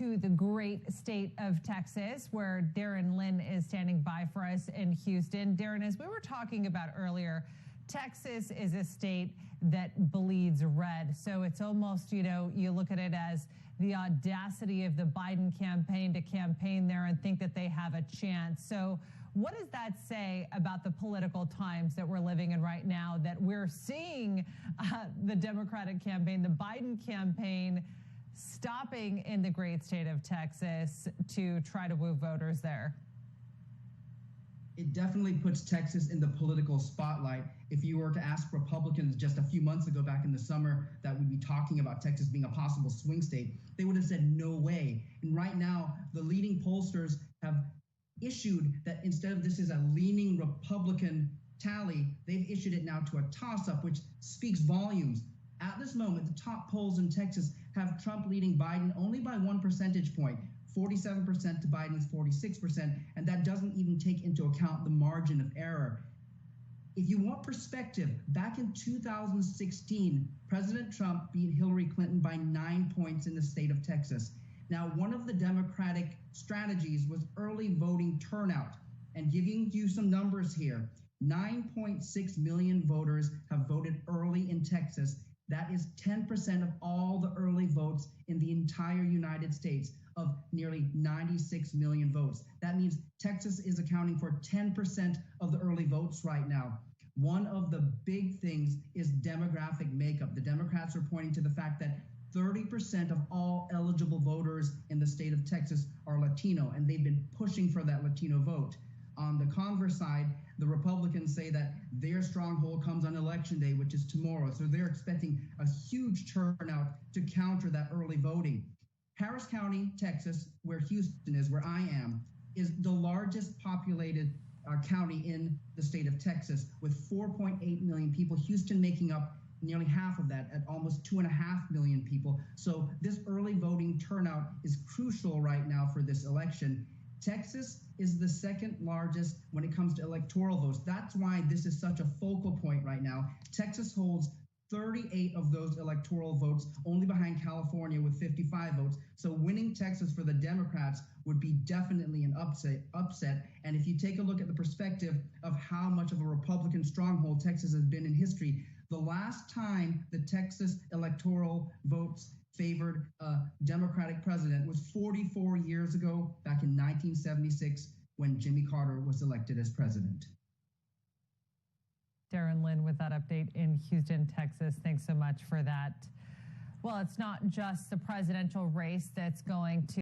to the great state of Texas, where Darren Lynn is standing by for us in Houston. Darren, as we were talking about earlier, Texas is a state that bleeds red. So it's almost, you look at it as the audacity of the Biden campaign to campaign there and think that they have a chance. So what does that say about the political times that we're living in right now, that we're seeing the Democratic campaign, the Biden campaign, stopping in the great state of Texas to try to woo voters there? It definitely puts Texas in the political spotlight. If you were to ask Republicans just a few months ago, back in the summer, that we'd be talking about Texas being a possible swing state, they would have said no way. And right now, the leading pollsters have issued that instead of this is a leaning Republican tally, they've issued it now to a toss-up, which speaks volumes. At this moment, the top polls in Texas have Trump leading Biden only by 1 percentage point. 47% to Biden's 46%, and that doesn't even take into account the margin of error. If you want perspective, back in 2016, President Trump beat Hillary Clinton by 9 points in the state of Texas. Now, one of the Democratic strategies was early voting turnout. And giving you some numbers here, 9.6 million voters have voted early in Texas. That is 10% of all the early votes in the entire United States, of nearly 96 million votes. That means Texas is accounting for 10% of the early votes right now. One of the big things is demographic makeup. The Democrats are pointing to the fact that 30% of all eligible voters in the state of Texas are Latino, and they've been pushing for that Latino vote. On the converse side, the Republicans say that their stronghold comes on Election Day, which is tomorrow. So they're expecting a huge turnout to counter that early voting. Harris County, Texas, where Houston is, where I am, is the largest populated county in the state of Texas, with 4.8 million people. Houston making up nearly half of that, at almost 2.5 million people. So this early voting turnout is crucial right now for this election. Texas is the second largest when it comes to electoral votes. That's why this is such a focal point right now. Texas holds 38 of those electoral votes, only behind California with 55 votes. So winning Texas for the Democrats would be definitely an upset. And if you take a look at the perspective of how much of a Republican stronghold Texas has been in history, the last time the Texas electoral votes favored a Democratic president was 44 years ago, back in 1976, when Jimmy Carter was elected as president. Darren Lynn with that update in Houston, Texas. Thanks so much for that. Well, it's not just the presidential race that's going to